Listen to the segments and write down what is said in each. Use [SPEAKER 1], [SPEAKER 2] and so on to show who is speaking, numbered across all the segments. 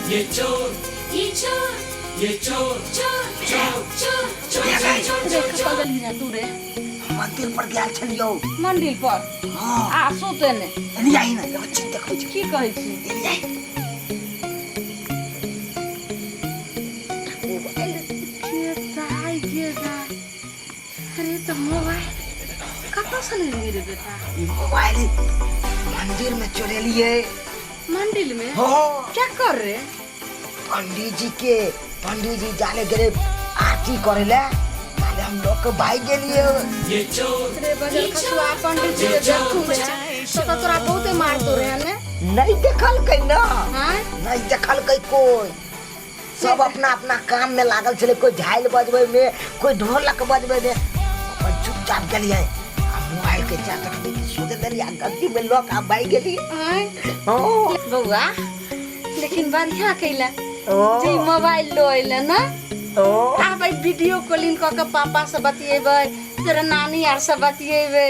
[SPEAKER 1] ये चोर ये चोर ये चोर चोर चोर चोर चोर चोर
[SPEAKER 2] देखा पागल ही ना तू रे
[SPEAKER 3] मंदिर पर गेल छलियो
[SPEAKER 2] मंदिर पर
[SPEAKER 3] हां
[SPEAKER 2] आ सोते ने
[SPEAKER 3] एनी आई ना एगो चीज देखै छी
[SPEAKER 2] की कहै छी
[SPEAKER 3] एनी आई
[SPEAKER 2] अरे तो मोबाइल कहाँ से ले लिए रे बेटा
[SPEAKER 3] मोबाइल मंदिर में चोरी लिए
[SPEAKER 2] मंदिर में
[SPEAKER 3] हां
[SPEAKER 2] क्या कर रहे
[SPEAKER 3] पंडित जी जाने गए आरती करेला ताले हम लोग के भाई गेलिए
[SPEAKER 1] ये चोर
[SPEAKER 2] रे बजल खसुआ पंडित जी देखू रे तो तोरा बहुते मार तो रे ने
[SPEAKER 3] नहीं देखल कई ना
[SPEAKER 2] हां
[SPEAKER 3] नहीं देखल कई कोई सब अपना अपना काम में लागल छले कोई झाइल बजबे में कोई ढोलक बजबे में अपन चुपचाप गेलिए मोबाइल के चाकर में सोच देलिए गलती में लोग आ भाई गेली
[SPEAKER 2] हां बउआ लेकिन बढ़िया कैला जी मोबाइल लो आइले ना आ भाई वीडियो कॉलिंग क के पापा से बतिएबे तेरे नानी यार से बतिएबे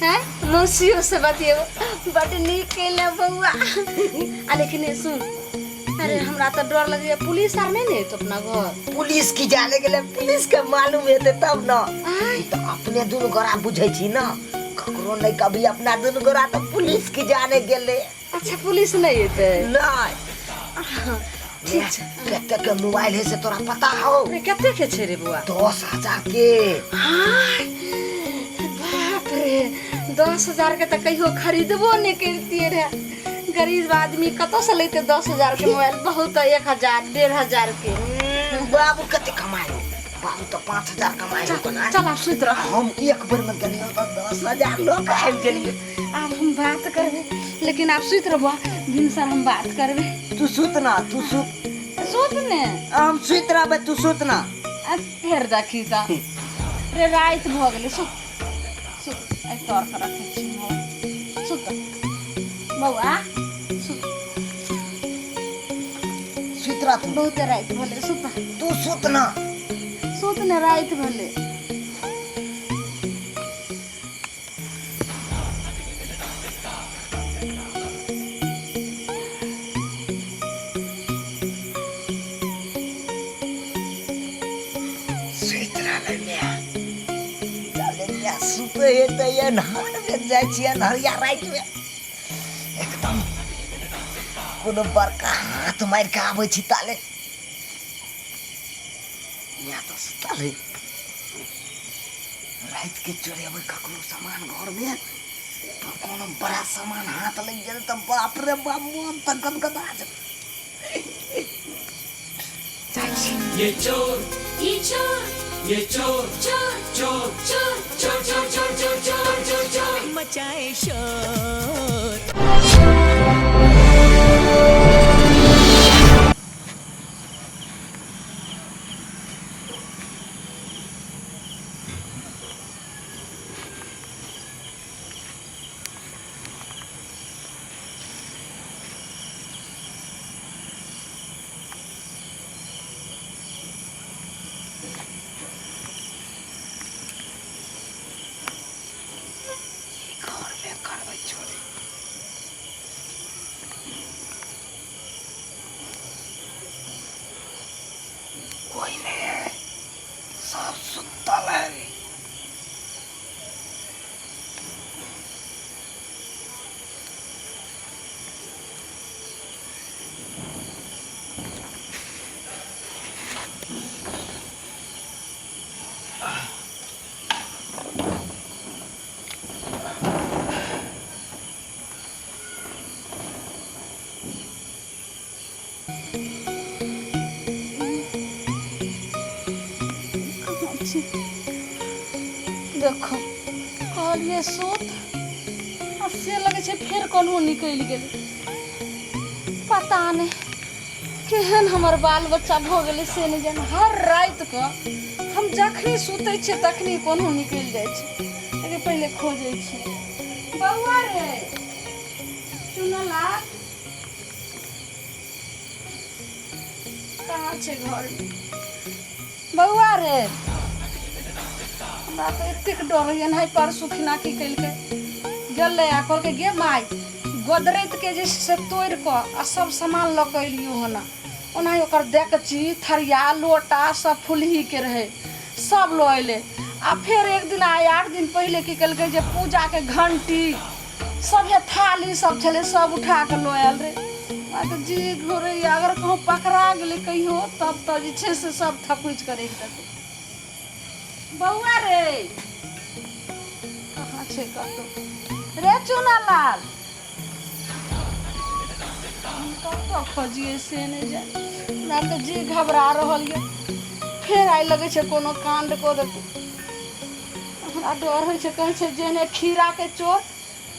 [SPEAKER 2] हैं मौसियों से बतिएबे बड़ नीक कैला बउआ आ लेकिन सुन अरे हमरा तो डर लगे पुलिस आर नहीं ने तो अपना घर
[SPEAKER 3] पुलिस की जाने गेले पुलिस के मालूम हेते तब ना तो अपने दुनु गोरा बुझै छी ना ककरो नहीं कभी अपना दुनु गोरा तो पुलिस की जाने गेले
[SPEAKER 2] अच्छा पुलिस नहीं हेते
[SPEAKER 3] नहीं ठीक है केते के मोबाइल है से तोरा पता हो
[SPEAKER 2] रे केते के छे रे बुआ
[SPEAKER 3] 10,000 के
[SPEAKER 2] हाय बाप रे 10,000 के त कहियो खरीदबो नहीं करती रे गरीब आदमी कतो से लेते 10,000 के मोबाइल बहुत 1,000 1,500 के
[SPEAKER 3] बाबू कते कमाए बाबू तो 5,000 कमाए
[SPEAKER 2] चल आप सुत रह
[SPEAKER 3] हम एक बार में गलियो तो 10,000 लोग आइल गेलिए
[SPEAKER 2] अब हम बात करबे लेकिन आप सुत रहो दिन सर हम बात करबे
[SPEAKER 3] तू सुत ना तू सुत
[SPEAKER 2] सुत ने
[SPEAKER 3] हम सुत रहबे तू सुत ना
[SPEAKER 2] अब फेर देखी त रे रात भ गेले सुत सुत आई तोर कर रखे छी सुत बउआ सुत
[SPEAKER 3] सुत रह तू
[SPEAKER 2] बहुत रात भले सुत
[SPEAKER 3] तू सुत ना
[SPEAKER 2] सुत ने रात भले
[SPEAKER 3] हेते ये नहर में जाय छियै नहरिया रात में एकदम कोनो बड़का हाथ मार के आबै छी ताले या तो सुतल है रात के चोरेबै ककरो सामान घर में तो कोनो बड़ा सामान हाथ लग गेल त बाप रे बाप मन त गदगदा जाय
[SPEAKER 1] ये चोर ये चोर ये चोर चोर चोर चोर चोर चोर चोर चोर चोर चोर चोर
[SPEAKER 4] मचाए शोर
[SPEAKER 3] कोई नहीं है सब सुतल है
[SPEAKER 2] देखो कहलिए सोत आ से लगे छे फिर कोनो निकल गेले पता नहीं केहन हमर बाल बच्चा भ गेले से नहीं जान हर रात को हम जखनी सुते छे तखनी कोनो निकल जाय छे लेकिन पहले खोजे छे बउआ रे चुनला कहाँ छे घर बउआ रे हमरा तो एतेक डर यन है परसू खिना की कल के गल आ कल के गे माई गोदरेत के जे से तोड़ क आ सब सामान ल के एलियो हन ओनाही ओकर डेकची थरिया लोटा सब फुलही के रहे सब लो अइले आ फिर एक दिन आए 8 दिन पहले की कल जे पूजा के घंटी सब ये थाली सब छले सब उठा के लो आयल रे आ तो जी घोरे अगर कहूँ पकड़ा गेले कहियो तब तो जे छे से सब थकुच करे बउआ रे कहाँ छे कतो रे चुना लाल कतो खोजिए से नहीं जाए ना तो जी घबरा रहल ये फिर आइ लगे छे कोनो कांड को देते हमरा डर होइ छे कहे छे जेने खीरा के चोर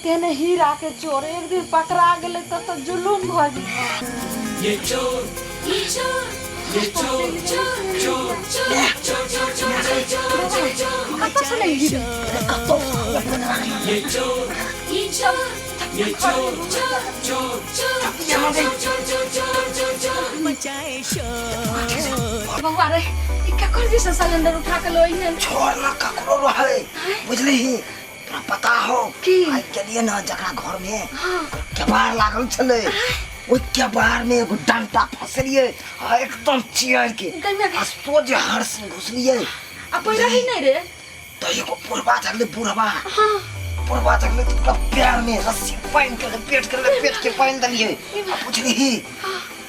[SPEAKER 2] तेने हीरा के चोर एक दिन पकड़ा गेले तो जुलूम भ जी
[SPEAKER 1] ये चोर ये चोर ये चोर चोर चोर चोर चोर चोर चोर चोर चोर
[SPEAKER 2] कतो से नहीं हीरे
[SPEAKER 1] ये चोर ये चोर ये चोर चोर चोर चोर चोर चोर चोर चोर
[SPEAKER 4] मचाए शोर
[SPEAKER 2] बउआ रे ई का कर जैसे सिलेंडर उठा के लोई है
[SPEAKER 3] छोड़ ना ककरो रहे बुझली ही तोरा पता हो
[SPEAKER 2] की
[SPEAKER 3] आई चलिए ना जकरा घर में केबाड़ लागल छले ओइ केबाड़ में एगो डंटा फसलिए एकदम चियर के आ सोझे हर्ष घुसलिए
[SPEAKER 2] आ पहिरा ही नहीं रे
[SPEAKER 3] तो एगो पुरबा झगले बुढ़वा पुरबा झगले तो पैर में रस्सी बांध के लपेट के बांध दलिए आ बुझली ही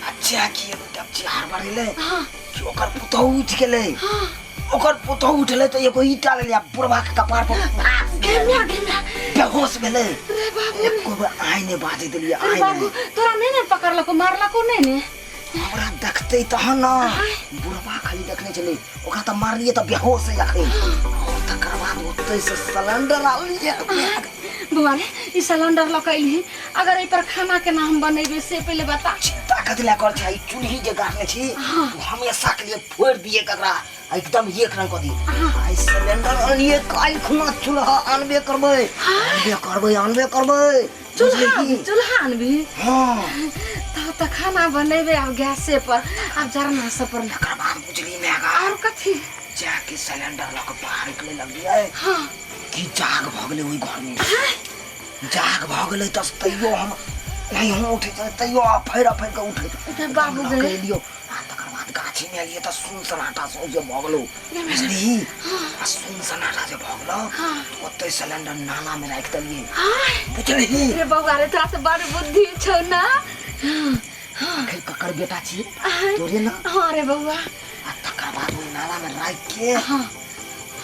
[SPEAKER 3] अच्छा की डबची हार मारिले कि ओकर पुतौ उठ गेले ओकर पुतौ उठले तो एगो ईटा ले लिया बुढ़वा के कपार पर
[SPEAKER 2] गेमिया
[SPEAKER 3] बेहोश भेले
[SPEAKER 2] रे बाबू
[SPEAKER 3] एको आईने बाजे दिलिए
[SPEAKER 2] अरे बाबू
[SPEAKER 3] आईने
[SPEAKER 2] तोरा नहीं पकड़लको मारलको नहीं ने
[SPEAKER 3] हमरा देखते तहन ना बुढ़वा खाली देखने चले ओकरा त मारलिए त बेहोश है अखरे और तकर बाद ओते से सिलेंडर आलिए
[SPEAKER 2] बुआ रे ई सिलेंडर लकैली अगर ए पर खाना के नाम बनेबे से पहले बता
[SPEAKER 3] चिंता कतला कर छै चूल्ही जे गाड़ने छी तू हमेशा के लिए फोड़ दिए ककरा एकदम एक रंग कर दी आई सिलेंडर आलिए काल खुना चूल्हा आनबे करबै
[SPEAKER 2] चूल्हा आनबी
[SPEAKER 3] हां
[SPEAKER 2] तो खाना बनेबे अब गैस पर अब जरना से पर
[SPEAKER 3] तकर बाद बुझली मेगा
[SPEAKER 2] और कथी
[SPEAKER 3] जाके सिलेंडर लक बाहर निकले लगिए
[SPEAKER 2] हां
[SPEAKER 3] की जाग भ गेले ओइ घर में जाग भ गेले त तैयो हम नहीं हम उठे तैयो फैर के उठे
[SPEAKER 2] बाबू गए
[SPEAKER 3] लियो तकर बाद गाछी में लिए त सुन सनाटा से जे भ गेलो बुझली आ सुन सनाटा जे भ गेलो ओते सिलेंडर नाला में राख दलिए बुझली
[SPEAKER 2] रे बउआ रे तोरा से बड़ बुद्धि छौ ना
[SPEAKER 3] आखिर ककर बेटा छी तोरे ना
[SPEAKER 2] हां रे बउआ
[SPEAKER 3] आ तकर बाद ओइ नाला में राख के
[SPEAKER 2] हां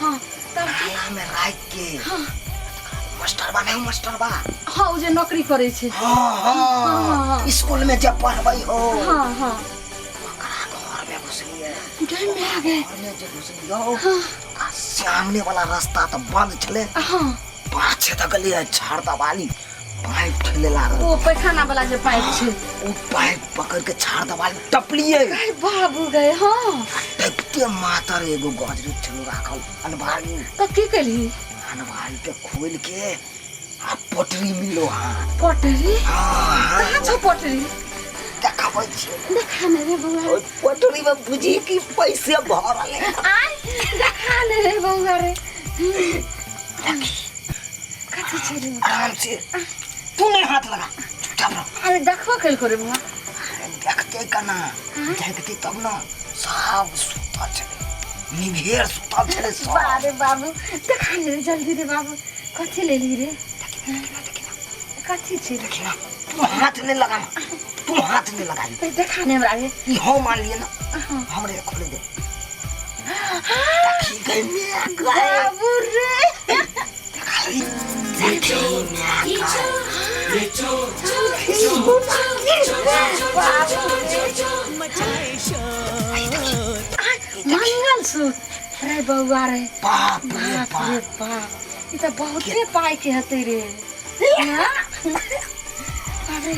[SPEAKER 2] हां तब
[SPEAKER 3] नाला में राख के
[SPEAKER 2] हां
[SPEAKER 3] मास्टर बा नहीं मास्टर बा
[SPEAKER 2] हां जे नौकरी करे छै
[SPEAKER 3] हां स्कूल में जब पढ़बै हो
[SPEAKER 2] हां हां
[SPEAKER 3] घर में घुसलिए
[SPEAKER 2] टाइम में आ गए
[SPEAKER 3] घर में जे घुसलियो आ सामने वाला रास्ता तो बंद छले
[SPEAKER 2] हां
[SPEAKER 3] पाछे तक गलिए छाड़ता वाली पाइप ठेले लागल
[SPEAKER 2] ओ पैखाना वाला जे पाइप छै
[SPEAKER 3] ओ पाइप पकड़ के छाड़ता वाली टपलिए
[SPEAKER 2] अरे बाबू गए हां
[SPEAKER 3] टपते मातर एगो गजरी छलु राखल अनबारी
[SPEAKER 2] तो की कली
[SPEAKER 3] अनबारी के खोल के आ पटरी मिलो हां
[SPEAKER 2] पटरी
[SPEAKER 3] हां
[SPEAKER 2] कहाँ छ पटरी
[SPEAKER 3] देखाबै छी
[SPEAKER 2] देखाने रे बउआ
[SPEAKER 3] ओ पटरी में बुझी की पैसे भरल है
[SPEAKER 2] आई देखाने रे बउआ रे कथी छै रे
[SPEAKER 3] आराम से तू नहीं हाथ लगा चुपचाप रहो
[SPEAKER 2] अरे देखबो कल करे बुआ
[SPEAKER 3] देखते कना देखते तब ना सब सुता चले निभेर सुता चले सब
[SPEAKER 2] बारे बाबू देखाने रे जल्दी रे बाबू कथी ले ली रे कथी छै
[SPEAKER 3] देखना तू हाथ नहीं लगाना तू हाथ नहीं लगाई
[SPEAKER 2] देखाने हमरा रे
[SPEAKER 3] ई हो मान लिए ना हमरे खोले दे देखी गई मैं गए
[SPEAKER 2] बाबू रे
[SPEAKER 3] देखा ली देखी मैं
[SPEAKER 1] ये चोर
[SPEAKER 4] मचाए शोर
[SPEAKER 2] मंगल सूत्र रे बउआ रे
[SPEAKER 3] बाप रे
[SPEAKER 2] रे
[SPEAKER 3] बाप
[SPEAKER 2] बाप ई त बहुते पाई के हते रे हाँ? अरे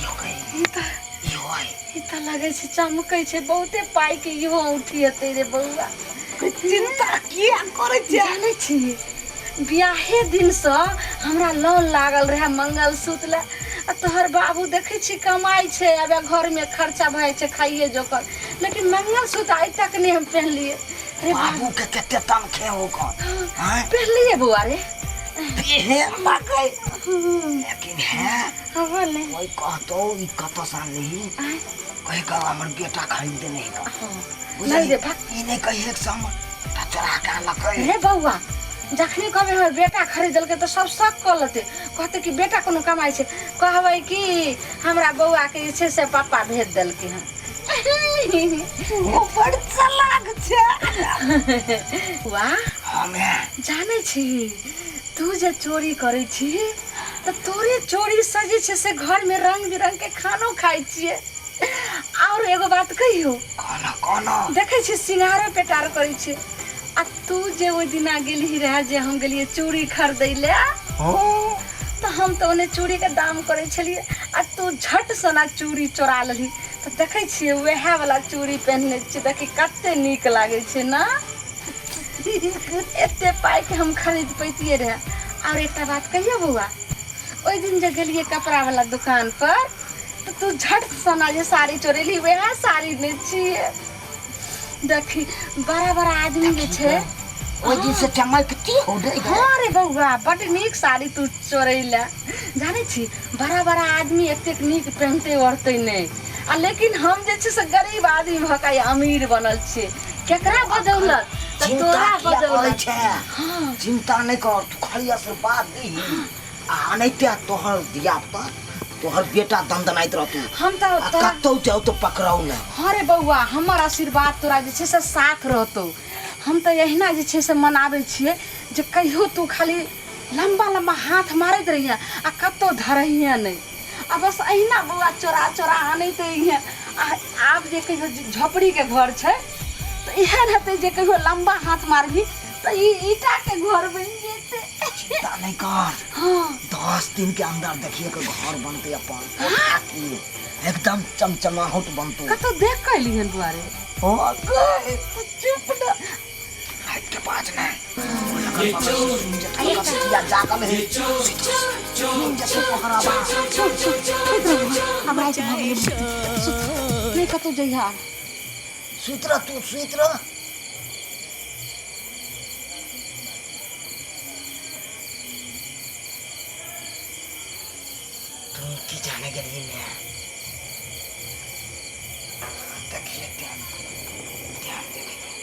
[SPEAKER 3] यो गई
[SPEAKER 2] ई त
[SPEAKER 3] यो आई
[SPEAKER 2] ई त लगे छै चमकै छै बहुते पाई के इहो उठी हते रे बउआ
[SPEAKER 3] चिंता किया करे छै
[SPEAKER 2] जाने छी बियाहे दिन से हमरा लोन लागल रहे मंगलसूत्र ला आ तोहर बाबू देखे छी कमाई छै अब घर में खर्चा भए छै खाइए जोकर लेकिन मंगलसूत्र आज तक नहीं हम पहन लिए रे
[SPEAKER 3] बाबू के केते तम खे हो कौन हां
[SPEAKER 2] पहन लिए बुआ रे
[SPEAKER 3] हे बाकै लेकिन है
[SPEAKER 2] हाँ बोले
[SPEAKER 3] कोई कहतो ई कतो सान नहीं कहे का हमर बेटा खरीद नहीं का
[SPEAKER 2] नहीं दे भाग
[SPEAKER 3] ई नहीं कहे एक सम ता चोरा के लकै
[SPEAKER 2] रे बउआ जखनी कहबे हमर बेटा खरीदल के तो सब शक कर लेते कहते कि बेटा कोनो कमाई छे कहबै कि हमरा बउआ के जे छे से पापा भेज देल के हैं
[SPEAKER 3] ओ बड़ चालाक छे
[SPEAKER 2] वाह
[SPEAKER 3] हमें
[SPEAKER 2] जाने छी तू जे चोरी करे छी तो तोरे चोरी सजे छे से घर में रंग बिरंग के खानो खाई छिए और एगो बात कहियो
[SPEAKER 3] कोनो
[SPEAKER 2] देखे छी सिंगारो पेटार करे छे आ तू जे ओइ दिना गेली रहे जे हम गेलिए चूड़ी खरीदै ले तो हम तो ओने चूड़ी के दाम करे छलिए आ तू झट सना चूड़ी चोरा लेली तो देखे छिए वह वाला चूड़ी पहनले छी देखि कते नीक लागे छे ना एते पाई के हम खरीद पैतिए रहे और एकटा बात कहियो बउआ ओइ दिन जे गेलिए कपड़ा वाला दुकान पर तो तू झट सना जे साड़ी चोरेली वह साड़ी ने छिए देखी बड़ा बड़ा आदमी जे छे
[SPEAKER 3] ओइ दिन से चमकती हो गई
[SPEAKER 2] हाँ रे बउआ बड़ नीक साड़ी तू चोरैला जाने छी बड़ा बड़ा आदमी एतेक नीक पहनते ओढ़ते नहीं आ लेकिन हम जे छे से गरीब आदमी भकाई अमीर बनल छे केकरा बदौलत त तोरा बदौलत
[SPEAKER 3] छे
[SPEAKER 2] हाँ
[SPEAKER 3] चिंता नहीं कर तू खाली आशीर्वाद दी आ नहीं तोहर दिया तोहर बेटा दंदनाइत रहतू
[SPEAKER 2] हम तो तोरा
[SPEAKER 3] कतौ जाओ तो पकड़ाऊ ना
[SPEAKER 2] हाँ रे बउआ हमर आशीर्वाद तोरा जे छे से साथ रहतौ हम तो यहिना जे छे से मनाबै छिए जे कहियो तू खाली लंबा लंबा हाथ मारत रहिए आ कतो धरहिए नहीं आ बस अहिना बउआ चोरा चोरा आनैत रहिए आब जे कहियो झोपड़ी के घर छे तो इहे रहते जे कहियो लंबा हाथ मारबी तो ईटा के घर बन जेते
[SPEAKER 3] चिंता नहीं कर
[SPEAKER 2] हाँ
[SPEAKER 3] 10 दिन के अंदर देखिए के घर बनते अपन एकदम चमचमाहट बनतो
[SPEAKER 2] कतो देख के लिहन दुआरे
[SPEAKER 3] हो गए चुप ना हाथ के पास नहीं ये चोर या जागल है
[SPEAKER 2] नहीं कतो जइहा
[SPEAKER 3] सुतरा तू सुतरा तुम की जाने के लिए मैं देखिए ध्यान दे देखिए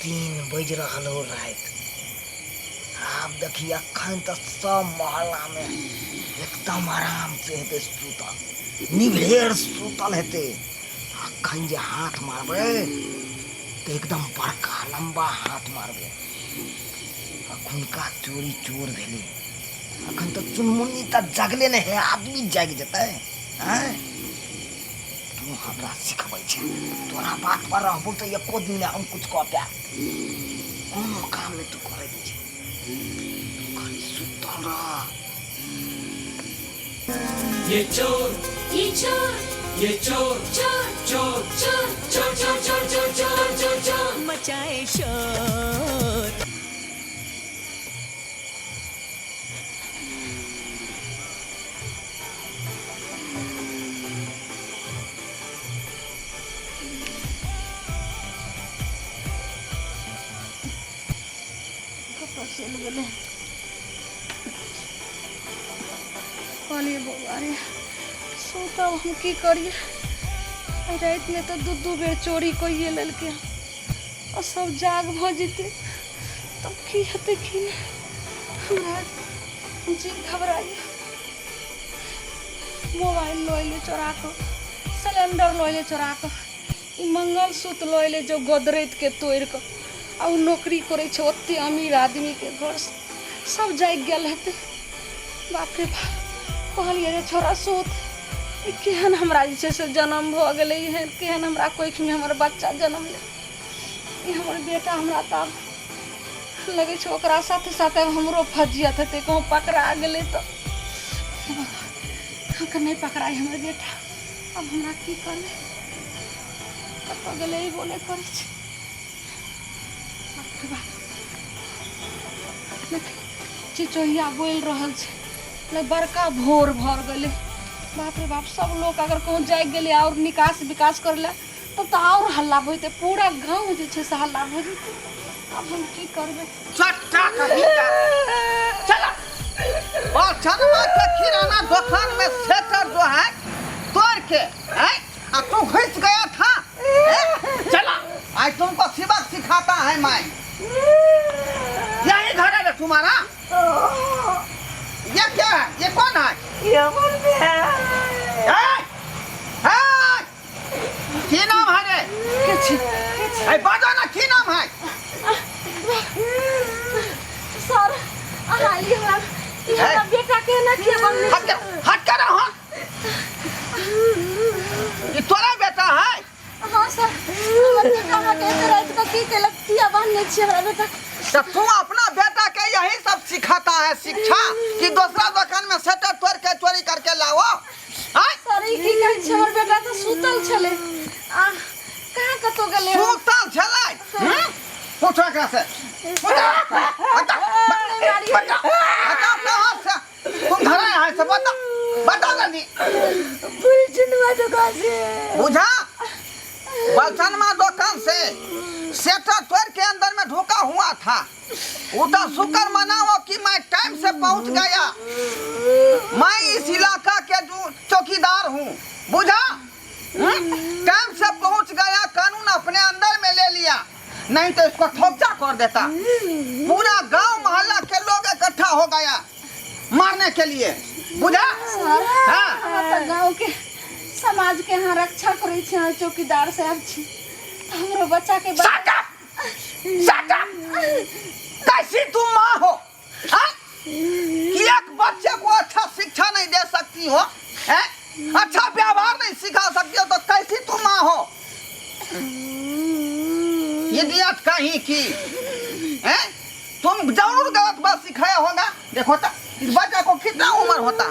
[SPEAKER 3] 3 बज रहल हो रात आप देखिए अखन तो सब मोहल्ला में एकदम आराम से हेते सुतल निभेर सुतल हेते अखन जे हाथ मारबे तो एकदम बड़का लंबा हाथ मारबे अखन का चोरी चोर भेली अखन तो चुनमुनी तक जगले नहीं है आदमी जाग जते हैं तू हमरा सिखबै छे तोरा बात पर रहबो तो एको दिन में हम कुछ कह पाए कोनो काम में तू करे छे खाली सुतल रह
[SPEAKER 1] ये चोर ये चोर ये चोर चोर चोर चोर चोर चोर चोर चोर चोर चोर चोर
[SPEAKER 4] मचाए शोर
[SPEAKER 2] चल गेले कहलिए बउआ रे सोता हम की करिए रात में तो दू बेर चोरी कइए लेलके और सब जाग भ जेते तब की हेते कि हमरा जी घबराइए मोबाइल लइले चोरा के सिलेंडर लइले चोरा के ई मंगलसूत्र लइले जो गोदरेज के तोड़ के आ नौकरी करे छे ओते अमीर आदमी के घर सब जाग गेल हेते बाप रे बाप कहलिए रे छोरा सोत ई केहन हमरा जे छे से जन्म भ गेलै है केहन हमरा कोख में हमर बच्चा जन्म ले ई हमर बेटा हमरा त लगे छे ओकरा साथे साथे हमरो फजियत हेते कहूँ पकड़ा गेलै तो अगर नहीं पकड़ाई हमर बेटा अब हमरा की करले कत गेलै ई बोले करे छे चिचोहिया बोल रहल छे बड़का भोर भर गले बाप रे बाप सब लोग अगर कहूँ जाग गए और निकास विकास कर ले तब तो और हल्ला होते पूरा गाँव जे छे से हल्ला हो जते अब हम की करबे?
[SPEAKER 5] चट्टा कहीं का चला और चनवा के किराना दुकान में सेटर जो है तोड़ के है अब तू घुस गया था चला आज तुमको सबक सिखाता है मैं यही घर है तुम्हारा ये क्या है ये कौन है
[SPEAKER 3] ये बोल बे
[SPEAKER 5] की नाम है रे बाजो ना की नाम है
[SPEAKER 2] सर हाली हमरा बेटा के ना के बनले
[SPEAKER 5] हट कर रहा ये तोरा बेटा है
[SPEAKER 2] हां सर हमर बेटा का के रात का की के लगतिया बनने छी हमरा बेटा
[SPEAKER 5] तो तू अपना बेटा के यही सब सिखाता है शिक्षा कि दूसरा दुकान में सेटर तोड़ के चोरी करके लाओ
[SPEAKER 2] सर ई की कहै छै हमर बेटा तो सुतल छले आ कहां कतो गेले
[SPEAKER 5] सुतल छले पूछो एकरा से बता कहां से तुम घर आए हैं से बता जल्दी
[SPEAKER 3] बुलचनवा दुकान से
[SPEAKER 5] बुझा बलचनमा दुकान से सेटर तोड़ के अंदर में ढुका हुआ था वो तो शुक्र मनाओ कि मैं टाइम से पहुंच गया मैं इस इलाका के जो चौकीदार हूँ बुझा टाइम से पहुंच गया कानून अपने अंदर में ले लिया नहीं तो इसको ठोकचा कर देता पूरा गांव मोहल्ला के लोग इकट्ठा हो गया मारने के लिए बुझा
[SPEAKER 2] सर
[SPEAKER 5] हाँ
[SPEAKER 2] हम गांव के समाज के यहाँ रक्षा करे छी चौकीदार साहब छी हमरो बच्चा के
[SPEAKER 5] कैसी तुम माँ हो हाँ? कि एक बच्चे को अच्छा शिक्षा नहीं दे सकती हो है? अच्छा व्यवहार नहीं सिखा सकती हो तो कैसी तुम माँ हो इडियट कहीं की है? तुम जरूर गलत बात सिखाया होगा देखो तो इस बच्चे को कितना उम्र होता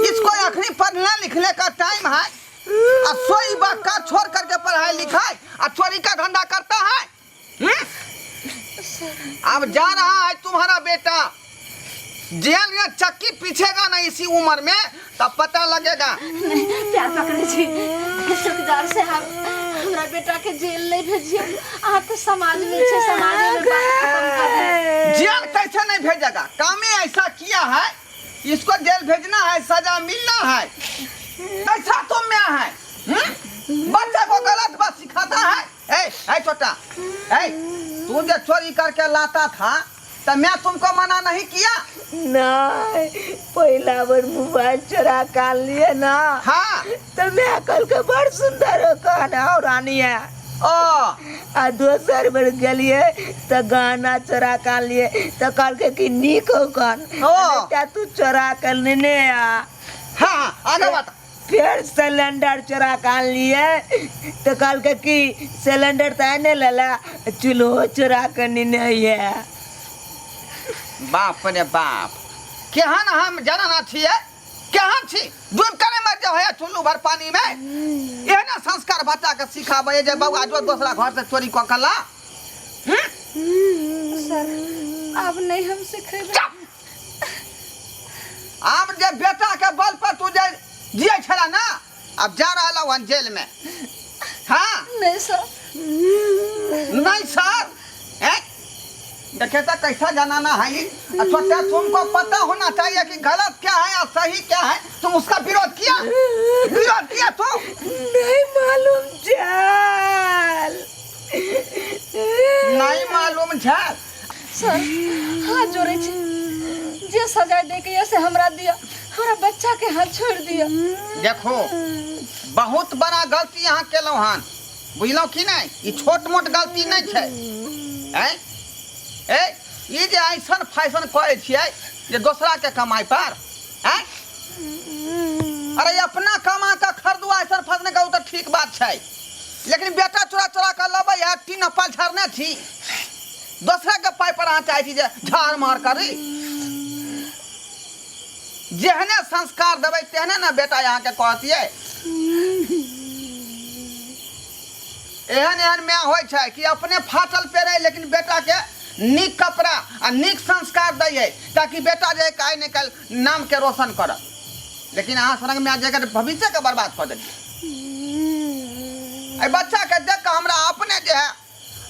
[SPEAKER 5] इसको अखनी पढ़ने लिखने का टाइम है और सोई बात का छोड़ करके पढ़ाई लिखाई और चोरी का धंधा करता है अब जा रहा है तुम्हारा बेटा जेल में चक्की पीछेगा ना इसी उम्र में तब पता लगेगा
[SPEAKER 2] प्यार पकड़े छी चौकीदार साहब हमरा बेटा के जेल नहीं भेजिए आ तो समाज में छे समाज में बात खत्म कर दे
[SPEAKER 5] जेल कैसे नहीं भेजेगा कामे ऐसा किया है इसको जेल भेजना है सजा मिलना है ऐसा तुम में है बच्चे को गलत बात सिखाता है ए छोटा तू जो चोरी करके लाता था तो मैं तुमको मना नहीं किया
[SPEAKER 3] नहीं पहला बार मोबाइल चुरा कर लिए ना
[SPEAKER 5] हाँ
[SPEAKER 3] तो मैं कल के बड़ सुंदर गाना और रानी है
[SPEAKER 5] ओ
[SPEAKER 3] आ दोसर बार गलिए तो गाना चुरा कर लिए तो कल के कि नीक हो कन क्या तू चुरा कर लेने आ
[SPEAKER 5] हाँ आगे बता
[SPEAKER 3] फिर सिलेंडर चुरा कर लिए तो कल के कि सिलेंडर तो आने लला चूल्हो चुरा कर लेने है
[SPEAKER 5] बाप रे बाप केहन हम जाना ना छिए केहन छी दूर करे मर जाओ है चुल्लू भर पानी में एहने संस्कार बच्चा के सिखाबे जे बउआ जो दूसरा घर से चोरी क कला
[SPEAKER 2] सर अब नहीं हम सिखेबे
[SPEAKER 5] अब जे बेटा के बल पर तू जे जिए छला ना अब जा रहा वन जेल में हाँ
[SPEAKER 2] नहीं सर
[SPEAKER 5] नहीं सर देखे तो कैसा जनाना है छोटा तुमको पता होना चाहिए कि गलत क्या है और सही क्या है तुम उसका विरोध किया तो
[SPEAKER 3] नहीं मालूम चल
[SPEAKER 5] नहीं मालूम झल
[SPEAKER 2] सर हाथ जोड़े छी जे सजा दे के ऐसे हमरा दिया हमरा बच्चा के हाथ छोड़ दिया
[SPEAKER 5] देखो बहुत बड़ा गलती यहाँ केलौ हन बुझलो कि नहीं ये छोट मोट गलती नहीं है ये जे ऐसन फैशन करे छियै जे दूसरा के कमाई पर अरे अपना कमा के खरीदू ऐसन फैशन का तो ठीक बात है लेकिन बेटा चोरा चोरा कर लबे है तीन अपा झरने थी दूसरा के पाई पर चाहे थी जे झाड़ मार करी जेहने संस्कार देवे तेहने ना बेटा यहाँ के कहती है एहन एहन में हो कि अपने फाटल पे रहे लेकिन बेटा के नीक कपड़ा आ नीक संस्कार दै ताकि बेटा जे काहे निकल नाम के रोशन कर लेकिन अहाँ संग में जगह भविष्य के बर्बाद कर दिए बच्चा के देख के हमरा अपने जे है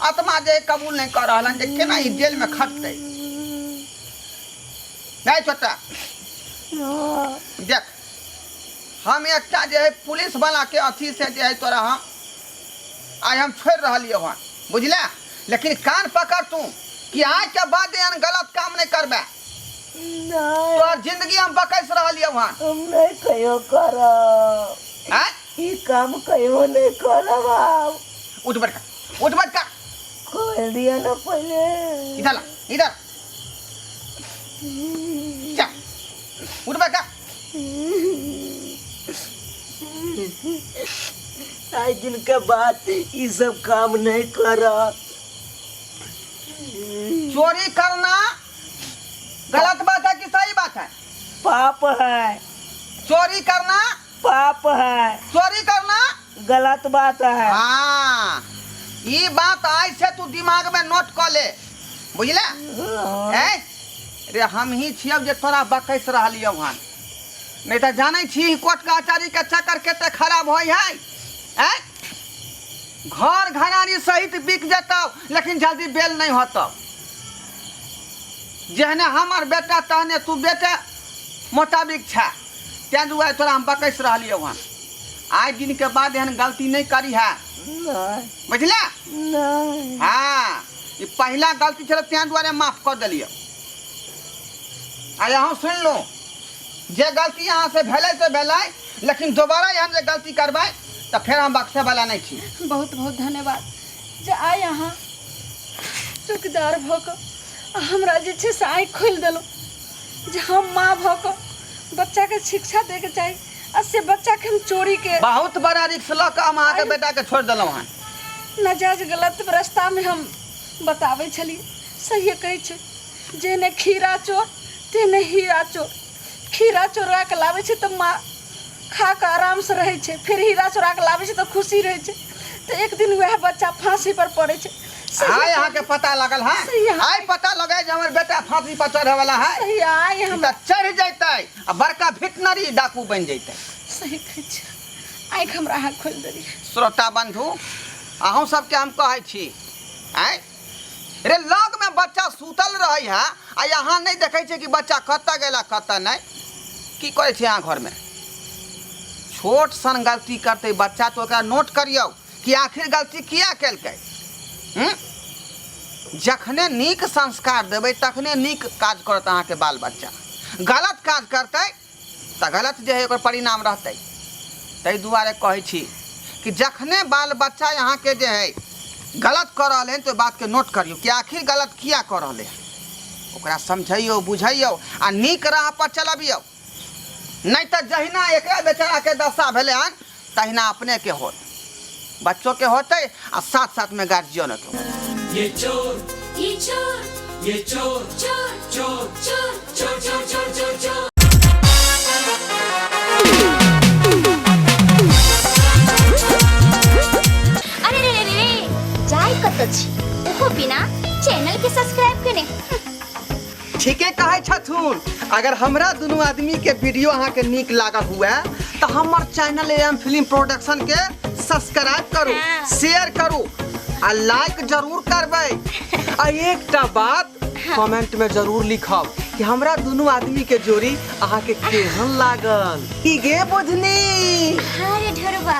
[SPEAKER 5] आत्मा जे कबूल नहीं कर रहा जे केना ई जेल में खटते। नहीं छोटा देख हम एकटा जे है पुलिस वाला के अथी से जे है तोरा हम आज हम छोड़ रहा वहाँ बुझले, लेकिन कान पकड़ तू कि आज के बाद एहन गलत काम नहीं करबे। तोहर जिंदगी हम बकैस रहा वहाँ
[SPEAKER 3] हम नहीं कहियो करब ई काम कहियो नहीं करब।
[SPEAKER 5] उठ बैठ कर
[SPEAKER 3] खोल दिया ना पहले।
[SPEAKER 5] इधर ला इधर जा उठ बैठ कर।
[SPEAKER 3] आज दिन के बाद ये सब काम नहीं करब।
[SPEAKER 5] चोरी करना गलत बात है कि सही बात है?
[SPEAKER 3] पाप है।
[SPEAKER 5] चोरी करना
[SPEAKER 3] पाप है।
[SPEAKER 5] चोरी करना
[SPEAKER 3] गलत बात है।
[SPEAKER 5] हाँ ये बात आज से तू दिमाग में नोट कर ले बुझले। हैं रे हम ही छियब जे तोरा बकैस रहलियो वहाँ, नहीं तो जाने छी कोर्ट कचहरी के चक्कर केते खराब होई है। हैं घर घरानी सहित बिक जतौ लेकिन जल्दी बेल नहीं होतौ। जहने हमार बेटा तहने तू बेटे मुताबिक छा त्या दुआरे तोरा हम बकैस रहलियो वहाँ। आज दिन के बाद एहन गलती नहीं करी है बुझले। हाँ ये पहला गलती छल त्या दुआरे माफ कर दिलियो। आ यहाँ सुन लो जे गलती यहाँ से भेलै तो भेलै, लेकिन दोबारा यहाँ से गलती करबै तो फिर हम बख्शे वाला नहीं छी।
[SPEAKER 2] बहुत बहुत धन्यवाद जे आइ अहाँ चौकीदार भऽ कऽ हमरा जे छै से आँखि खोलि देलहुँ जे हम माँ भऽ कऽ बच्चाके शिक्षा दैके चाही आ से बच्चाके हम चोरी के
[SPEAKER 5] बहुत बड़ा रिक्स लऽ कऽ हम अहाँके बेटा के छोड़ देलहुँ हन।
[SPEAKER 2] नाजायज गलत रास्तामे हम बताबै छलियै। सही कहै छै जे ने खीरा चोर ते ने हीरा चोर। खीरा चोरा के लाबै छै तऽ माँ खा कऽ आराम से रहै छै, फिर हीरा चोरा के लाबै छै तऽ खुशी रहै छै। तऽ एक दिन वह बच्चा फांसी पर पड़ै छै।
[SPEAKER 5] आइ अहाँके पता लगल है? आइ पता लगे जे हमर बेटा फांसी पर चढ़े वाला है?
[SPEAKER 2] सही आइ हम
[SPEAKER 5] तऽ चढ़ जैतै आ बड़का भिटनरी डाकू बन जैतै।
[SPEAKER 2] सही कहै छै। आँखि हमरा अहाँ खोलि देलियै।
[SPEAKER 5] श्रोता बंधु अहूँ सबके हम कहै छी आइ रे लग में बच्चा सुतल रही है आ यहाँ नहीं देखे छै कि बच्चा कतऽ गेला कतऽ नहीं। की करे छै यहाँ घर में छोट सन गलती करते बच्चा तो ओकरा नोट करियो कि आखिर गलती किया केलकै। जखने नीक संस्कार देबै तखने नीक काज करत अहाँके बाल बच्चा। गलत काज करतै तऽ गलत जे है ओकर परिणाम रहतै। ताहि दुआरे कहै छी कि जखने बाल बच्चा यहाँ के जे है गलत कर रहे हैं तो बात के नोट करियो कि आखिर गलत किया कर रहे हैं, ओकरा समझियो बुझियो आ नीक राह पर चलबियो। नहीं तो जहिना एक बेचारा के दशा भेले हन तहिना अपने के होत, बच्चों के होते आ साथ साथ में गार्जियन के।
[SPEAKER 1] ये चोर ये चोर ये चोर चोर चोर चोर चोर चोर चोर चोर चोर।
[SPEAKER 6] अरे रे रे रे जाय कत छी ओहो बिना चैनल के सब्सक्राइब केने।
[SPEAKER 5] ठीके कहे छथुन। अगर हमरा दोनों आदमी के वीडियो अहाँ के नीक लागल हुआ तो हमर चैनल एम फिल्म प्रोडक्शन के सब्सक्राइब करू, शेयर करू आ लाइक जरूर करबै। आ एकटा बात कमेंट में जरूर लिखब कि हमरा दोनों आदमी के जोड़ी अहाँ के केहन लागल। की गे बुझनी?
[SPEAKER 6] अरे ढोरबा